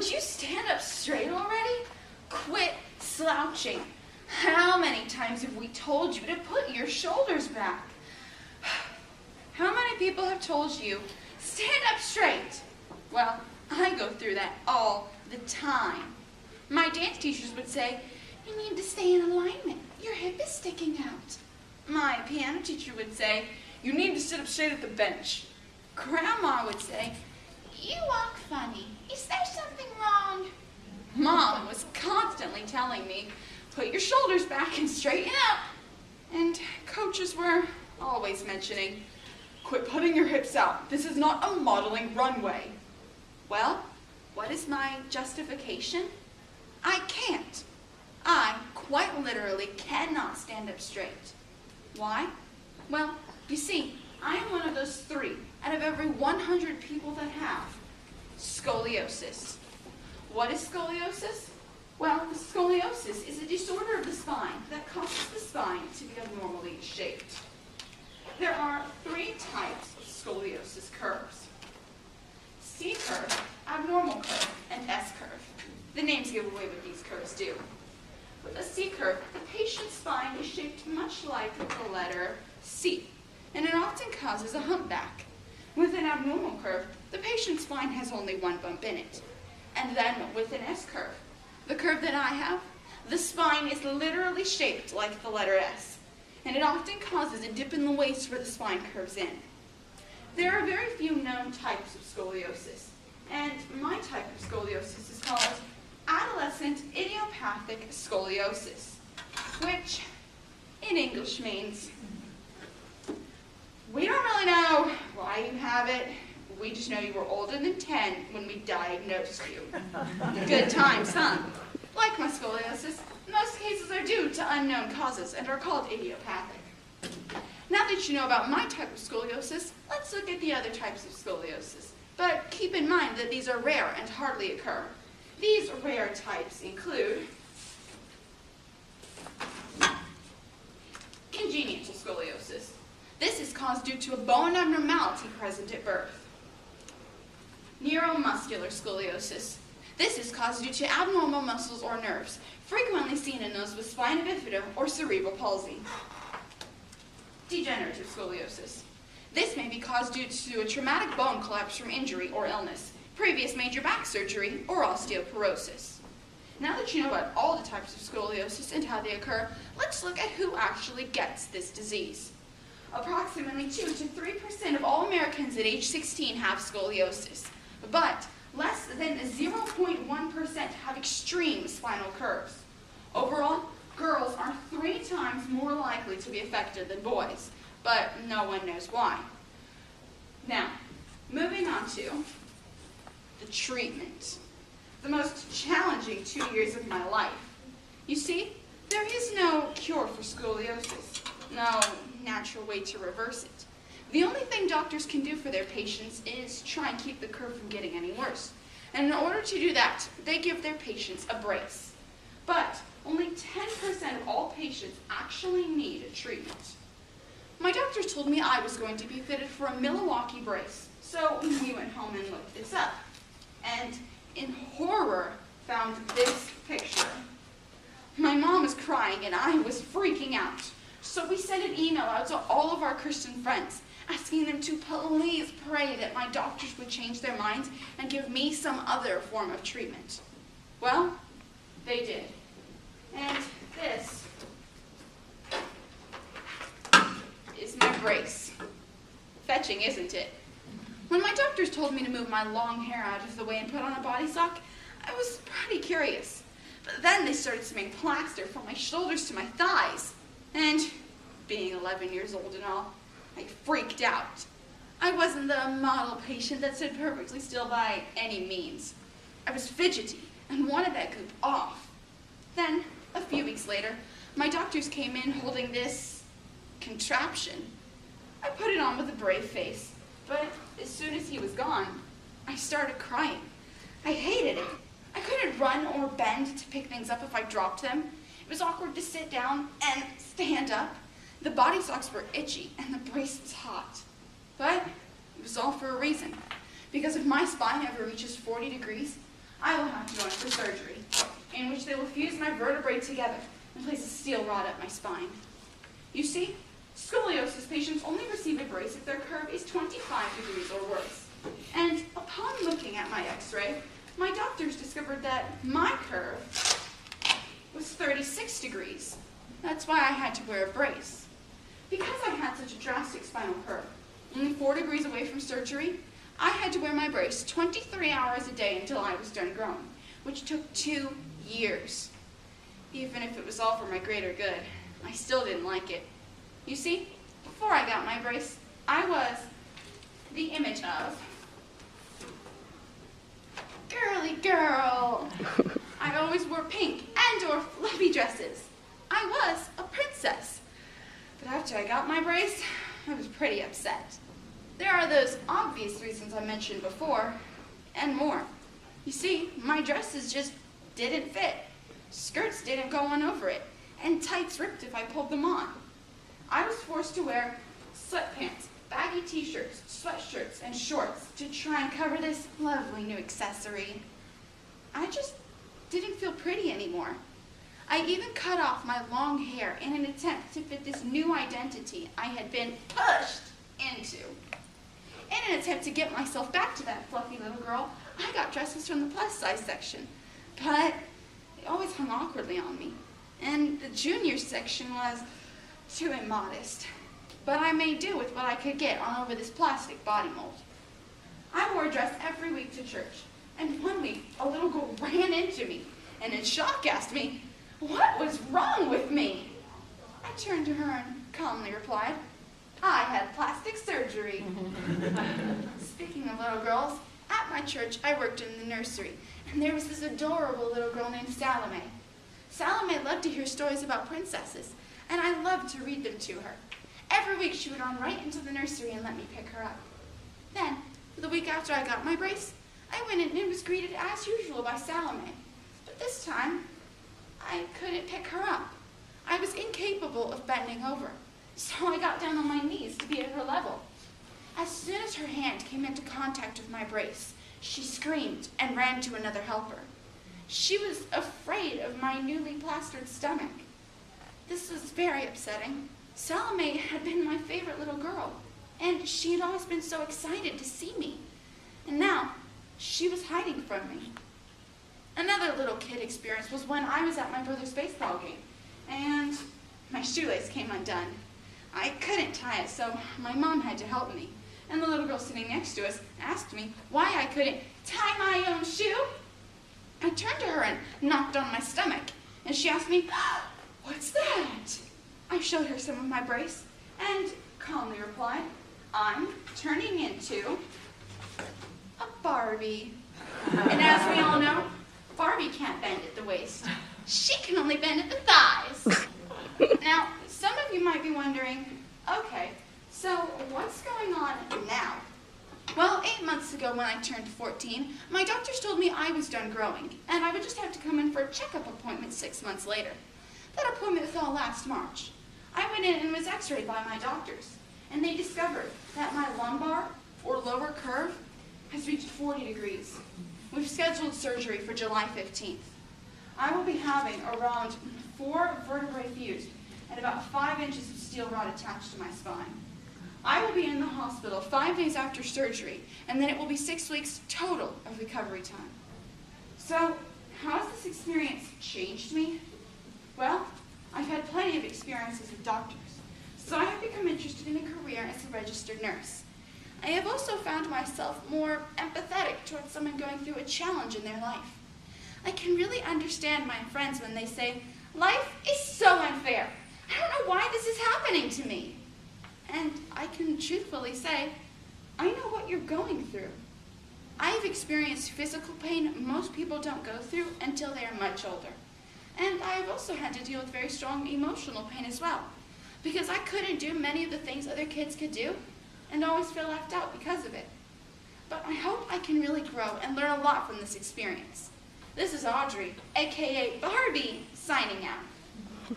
would you stand up straight already? Quit slouching. How many times have we told you to put your shoulders back? How many people have told you, stand up straight? Well, I go through that all the time. My dance teachers would say, you need to stay in alignment. Your hip is sticking out. My piano teacher would say, you need to sit up straight at the bench. Grandma would say, you walk funny. Is there something wrong? Mom was constantly telling me, put your shoulders back and straighten up. And coaches were always mentioning, quit putting your hips out. This is not a modeling runway. Well, what is my justification? I can't. I quite literally cannot stand up straight. Why? Well, you see, I am one of those 3 out of every 100 people that have scoliosis. What is scoliosis? Well, scoliosis is a disorder of the spine that causes the spine to be abnormally shaped. There are 3 types of scoliosis curves: C curve, abnormal curve, and S curve. The names give away what these curves do. With a C curve, the patient's spine is shaped much like the letter C, and it often causes a humpback. With an abnormal curve, the patient's spine has only 1 bump in it. And then with an S curve, the curve that I have, the spine is literally shaped like the letter S, and it often causes a dip in the waist where the spine curves in. There are very few known types of scoliosis, and my type of scoliosis is called adolescent idiopathic scoliosis, which in English means we don't really know why you have it. We just know you were older than 10 when we diagnosed you. Good times, huh? Like my scoliosis, most cases are due to unknown causes and are called idiopathic. Now that you know about my type of scoliosis, let's look at the other types of scoliosis. But keep in mind that these are rare and hardly occur. These rare types include congenital scoliosis. This is caused due to a bone abnormality present at birth. Neuromuscular scoliosis. This is caused due to abnormal muscles or nerves, frequently seen in those with spina bifida or cerebral palsy. Degenerative scoliosis. This may be caused due to a traumatic bone collapse from injury or illness, previous major back surgery, or osteoporosis. Now that you know about all the types of scoliosis and how they occur, let's look at who actually gets this disease. Approximately 2 to 3% of all Americans at age 16 have scoliosis, but less than 0.1% have extreme spinal curves. Overall, girls are 3 times more likely to be affected than boys, but no one knows why. Now, moving on to the treatment. The most challenging 2 years of my life. You see, there is no cure for scoliosis, no natural way to reverse it. The only thing doctors can do for their patients is try and keep the curve from getting any worse. And in order to do that, they give their patients a brace. But only 10% of all patients actually need a treatment. My doctors told me I was going to be fitted for a Milwaukee brace, so we went home and looked this up. And in horror, found this picture. My mom was crying and I was freaking out. So we sent an email out to all of our Christian friends, asking them to please pray that my doctors would change their minds and give me some other form of treatment. Well, they did. And this is my brace. Fetching, isn't it? When my doctors told me to move my long hair out of the way and put on a body sock, I was pretty curious. But then they started smearing plaster from my shoulders to my thighs. And being 11 years old and all, I freaked out. I wasn't the model patient that stood perfectly still by any means. I was fidgety and wanted that goop off. Then, a few weeks later, my doctors came in holding this contraption. I put it on with a brave face, but as soon as he was gone, I started crying. I hated it. I couldn't run or bend to pick things up if I dropped them. It was awkward to sit down and stand up. The body socks were itchy and the brace was hot. But it was all for a reason. Because if my spine ever reaches 40 degrees, I will have to go in for surgery, in which they will fuse my vertebrae together and place a steel rod up my spine. You see, scoliosis patients only receive a brace if their curve is 25 degrees or worse. And upon looking at my x-ray, my doctors discovered that my curve was 36 degrees. That's why I had to wear a brace. Because I had such a drastic spinal curve, only 4 degrees away from surgery, I had to wear my brace 23 hours a day until I was done growing, which took 2 years. Even if it was all for my greater good, I still didn't like it. You see, before I got my brace, I was the image of girly girl. I always wore pink and or fluffy dresses. I was a princess. But after I got my brace, I was pretty upset. There are those obvious reasons I mentioned before, and more. You see, my dresses just didn't fit. Skirts didn't go on over it, and tights ripped if I pulled them on. I was forced to wear sweatpants, baggy t-shirts, sweatshirts, and shorts to try and cover this lovely new accessory. I just didn't feel pretty anymore. I even cut off my long hair in an attempt to fit this new identity I had been pushed into. In an attempt to get myself back to that fluffy little girl, I got dresses from the plus-size section, but they always hung awkwardly on me. And the junior section was too immodest. But I made do with what I could get on over this plastic body mold. I wore a dress every week to church, and one week a little girl ran into me and in shock asked me, what was wrong with me? I turned to her and calmly replied, I had plastic surgery. Speaking of little girls, at my church I worked in the nursery, and there was this adorable little girl named Salome. Salome loved to hear stories about princesses, and I loved to read them to her. Every week she would run right into the nursery and let me pick her up. Then, the week after I got my brace, I went in and was greeted as usual by Salome. But this time, I couldn't pick her up. I was incapable of bending over, so I got down on my knees to be at her level. As soon as her hand came into contact with my brace, she screamed and ran to another helper. She was afraid of my newly plastered stomach. This was very upsetting. Salome had been my favorite little girl, and she had always been so excited to see me. And now, she was hiding from me. Another little kid experience was when I was at my brother's baseball game, and my shoelace came undone. I couldn't tie it, so my mom had to help me. And the little girl sitting next to us asked me why I couldn't tie my own shoe. I turned to her and knocked on my stomach, and she asked me, what's that? I showed her some of my brace and calmly replied, I'm turning into a Barbie. And as we all know, Barbie can't bend at the waist. She can only bend at the thighs. Now, some of you might be wondering, okay, so what's going on now? Well, 8 months ago when I turned 14, my doctors told me I was done growing, and I would just have to come in for a checkup appointment 6 months later. That appointment fell last March. I went in and was x-rayed by my doctors, and they discovered that my lumbar, or lower curve, has reached 40 degrees. We've scheduled surgery for July 15th. I will be having around 4 vertebrae fused and about 5 inches of steel rod attached to my spine. I will be in the hospital 5 days after surgery, and then it will be 6 weeks total of recovery time. So, how has this experience changed me? Well, I've had plenty of experiences with doctors, so I have become interested in a career as a registered nurse. I have also found myself more empathetic towards someone going through a challenge in their life. I can really understand my friends when they say, life is so unfair. I don't know why this is happening to me. And I can truthfully say, I know what you're going through. I've experienced physical pain most people don't go through until they are much older. And I've also had to deal with very strong emotional pain as well, because I couldn't do many of the things other kids could do and always feel left out because of it. But I hope I can really grow and learn a lot from this experience. This is Audrey, aka Barbie, signing out.